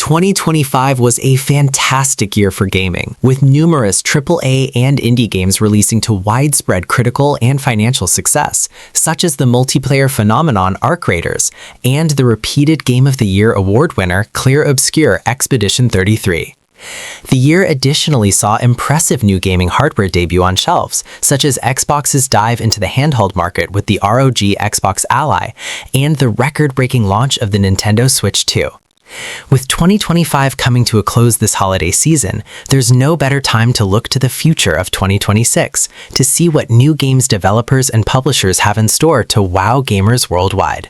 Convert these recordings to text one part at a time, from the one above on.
2025 was a fantastic year for gaming, with numerous AAA and indie games releasing to widespread critical and financial success, such as the multiplayer phenomenon Arc Raiders and the repeated Game of the Year award winner Clear Obscure Expedition 33. The year additionally saw impressive new gaming hardware debut on shelves, such as Xbox's dive into the handheld market with the ROG Xbox Ally and the record-breaking launch of the Nintendo Switch 2. With 2025 coming to a close this holiday season, there's no better time to look to the future of 2026 to see what new games developers and publishers have in store to wow gamers worldwide.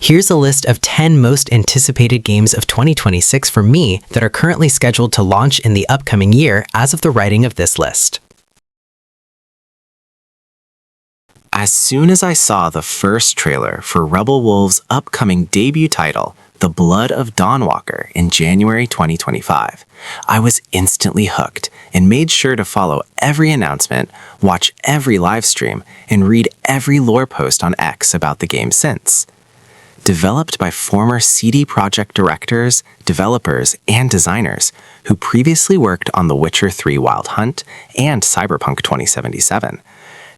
Here's a list of 10 most anticipated games of 2026 for me that are currently scheduled to launch in the upcoming year as of the writing of this list. As soon as I saw the first trailer for Rebel Wolf's upcoming debut title, The Blood of Dawnwalker, in January 2025, I was instantly hooked and made sure to follow every announcement, watch every livestream, and read every lore post on X about the game since. Developed by former CD Projekt directors, developers, and designers who previously worked on The Witcher 3 Wild Hunt and Cyberpunk 2077,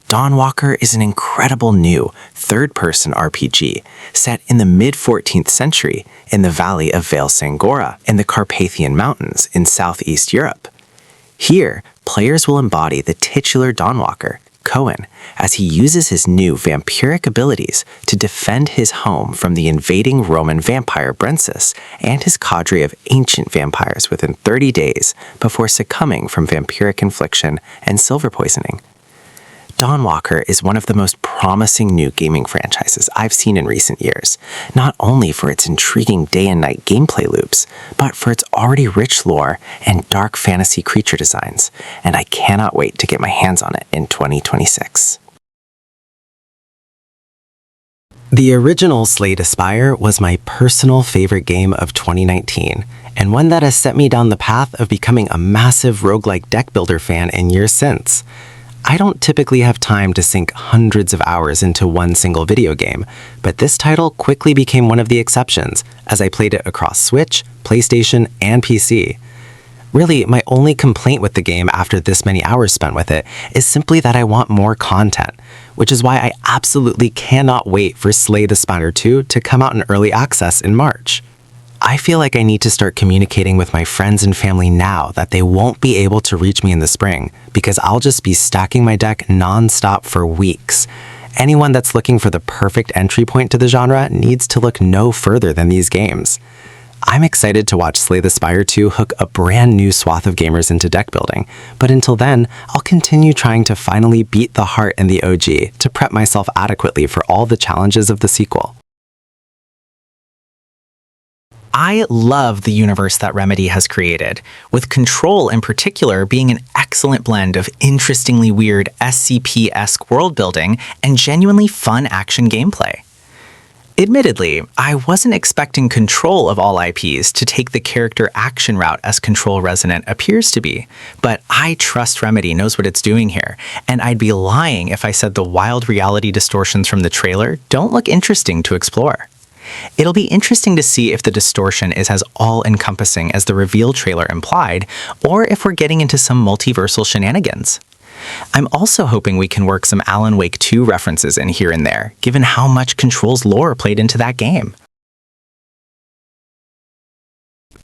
Dawnwalker is an incredible new third-person RPG set in the mid-14th century in the valley of Vale Sangora in the Carpathian Mountains in southeast Europe. Here, players will embody the titular Dawnwalker, Cohen, as he uses his new vampiric abilities to defend his home from the invading Roman vampire Brennus and his cadre of ancient vampires within 30 days before succumbing from vampiric infliction and silver poisoning. Dawnwalker is one of the most promising new gaming franchises I've seen in recent years, not only for its intriguing day and night gameplay loops, but for its already rich lore and dark fantasy creature designs, and I cannot wait to get my hands on it in 2026. The original Slay the Spire was my personal favorite game of 2019, and one that has set me down the path of becoming a massive roguelike deck builder fan in years since. I don't typically have time to sink hundreds of hours into one single video game, but this title quickly became one of the exceptions as I played it across Switch, PlayStation, and PC. Really, my only complaint with the game after this many hours spent with it is simply that I want more content, which is why I absolutely cannot wait for Slay the Spire 2 to come out in early access in March. I feel like I need to start communicating with my friends and family now that they won't be able to reach me in the spring, because I'll just be stacking my deck non-stop for weeks. Anyone that's looking for the perfect entry point to the genre needs to look no further than these games. I'm excited to watch Slay the Spire 2 hook a brand new swath of gamers into deck building, but until then, I'll continue trying to finally beat the heart in the OG to prep myself adequately for all the challenges of the sequel. I love the universe that Remedy has created, with Control in particular being an excellent blend of interestingly weird SCP-esque world building and genuinely fun action gameplay. Admittedly, I wasn't expecting Control of all IPs to take the character action route as Control Resonant appears to be, but I trust Remedy knows what it's doing here, and I'd be lying if I said the wild reality distortions from the trailer don't look interesting to explore. It'll be interesting to see if the distortion is as all-encompassing as the reveal trailer implied, or if we're getting into some multiversal shenanigans. I'm also hoping we can work some Alan Wake 2 references in here and there, given how much Control's lore played into that game.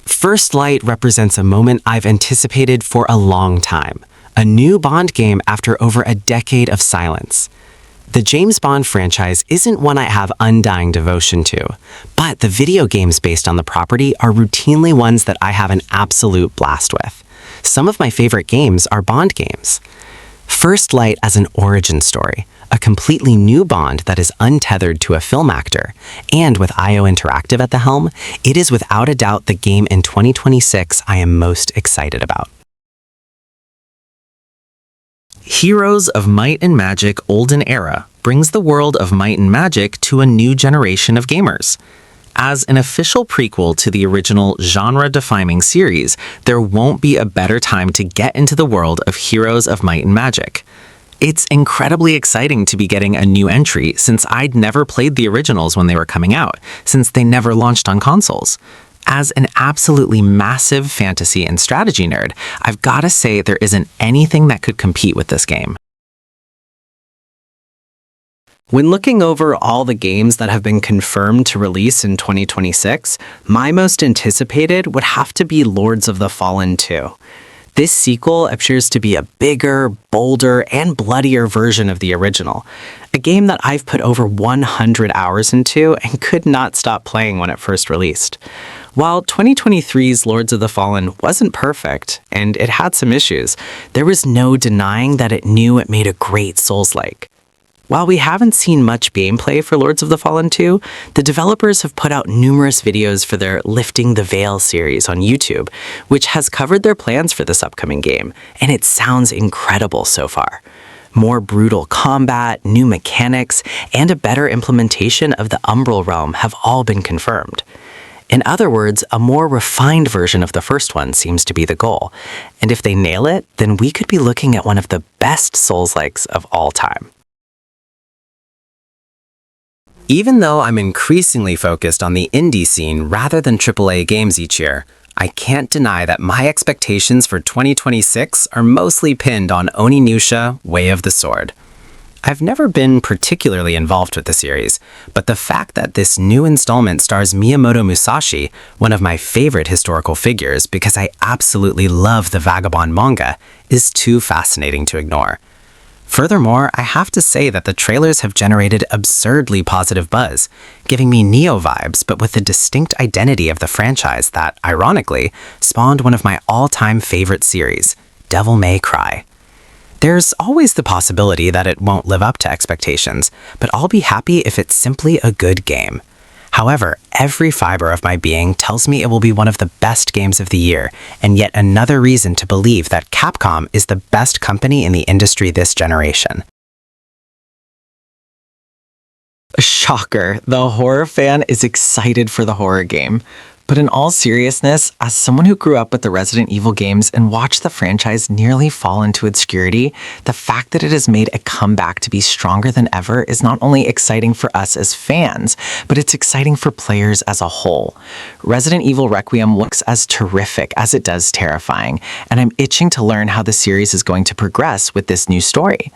First Light represents a moment I've anticipated for a long time, a new Bond game after over a decade of silence. The James Bond franchise isn't one I have undying devotion to, but the video games based on the property are routinely ones that I have an absolute blast with. Some of my favorite games are Bond games. First Light as an origin story, a completely new Bond that is untethered to a film actor, and with IO Interactive at the helm, it is without a doubt the game in 2026 I am most excited about. Heroes of Might and Magic Olden Era brings the world of Might and Magic to a new generation of gamers. As an official prequel to the original genre-defining series, there won't be a better time to get into the world of Heroes of Might and Magic. It's incredibly exciting to be getting a new entry since I'd never played the originals when they were coming out, since they never launched on consoles. As an absolutely massive fantasy and strategy nerd, I've got to say there isn't anything that could compete with this game. When looking over all the games that have been confirmed to release in 2026, my most anticipated would have to be Lords of the Fallen 2. This sequel appears to be a bigger, bolder, and bloodier version of the original, a game that I've put over 100 hours into and could not stop playing when it first released. While 2023's Lords of the Fallen wasn't perfect, and it had some issues, there was no denying that it knew it made a great Souls-like. While we haven't seen much gameplay for Lords of the Fallen 2, the developers have put out numerous videos for their Lifting the Veil series on YouTube, which has covered their plans for this upcoming game, and it sounds incredible so far. More brutal combat, new mechanics, and a better implementation of the Umbral Realm have all been confirmed. In other words, a more refined version of the first one seems to be the goal, and if they nail it, then we could be looking at one of the best Souls-likes of all time. Even though I'm increasingly focused on the indie scene rather than AAA games each year, I can't deny that my expectations for 2026 are mostly pinned on Onimusha, Way of the Sword. I've never been particularly involved with the series, but the fact that this new installment stars Miyamoto Musashi, one of my favorite historical figures because I absolutely love the Vagabond manga, is too fascinating to ignore. Furthermore, I have to say that the trailers have generated absurdly positive buzz, giving me Neo vibes but with the distinct identity of the franchise that, ironically, spawned one of my all-time favorite series, Devil May Cry. There's always the possibility that it won't live up to expectations, but I'll be happy if it's simply a good game. However, every fiber of my being tells me it will be one of the best games of the year, and yet another reason to believe that Capcom is the best company in the industry this generation. Shocker, the horror fan is excited for the horror game. But in all seriousness, as someone who grew up with the Resident Evil games and watched the franchise nearly fall into obscurity, the fact that it has made a comeback to be stronger than ever is not only exciting for us as fans, but it's exciting for players as a whole. Resident Evil Requiem looks as terrific as it does terrifying, and I'm itching to learn how the series is going to progress with this new story.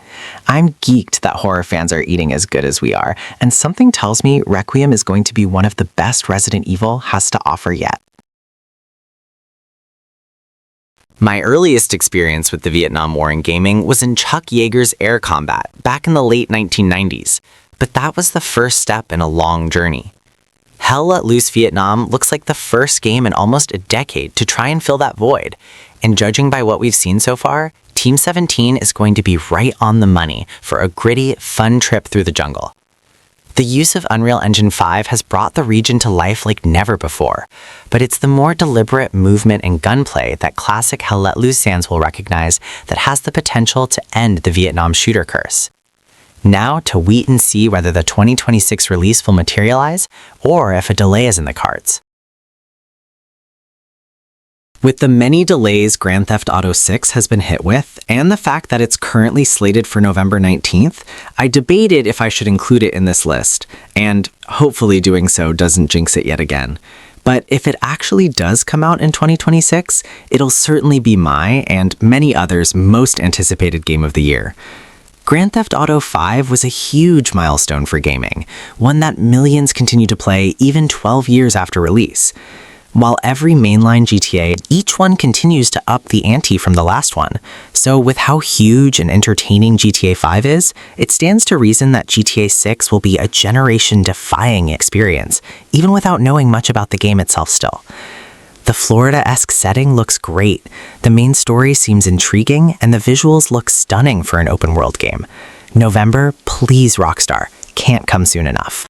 I'm geeked that horror fans are eating as good as we are, and something tells me Requiem is going to be one of the best Resident Evil has to offer yet. My earliest experience with the Vietnam War in gaming was in Chuck Yeager's Air Combat back in the late 1990s, but that was the first step in a long journey. Hell Let Loose Vietnam looks like the first game in almost a decade to try and fill that void, and judging by what we've seen so far, Team 17 is going to be right on the money for a gritty, fun trip through the jungle. The use of Unreal Engine 5 has brought the region to life like never before, but it's the more deliberate movement and gunplay that classic Hell Let Loose fans will recognize that has the potential to end the Vietnam shooter curse. Now to wait and see whether the 2026 release will materialize, or if a delay is in the cards. With the many delays Grand Theft Auto 6 has been hit with, and the fact that it's currently slated for November 19th, I debated if I should include it in this list, and hopefully doing so doesn't jinx it yet again. But if it actually does come out in 2026, it'll certainly be my, and many others' most anticipated game of the year. Grand Theft Auto 5 was a huge milestone for gaming, one that millions continue to play even 12 years after release. While every mainline GTA, each one continues to up the ante from the last one. So with how huge and entertaining GTA 5 is, it stands to reason that GTA 6 will be a generation-defying experience, even without knowing much about the game itself still. The Florida-esque setting looks great, the main story seems intriguing, and the visuals look stunning for an open-world game. November, please Rockstar, can't come soon enough.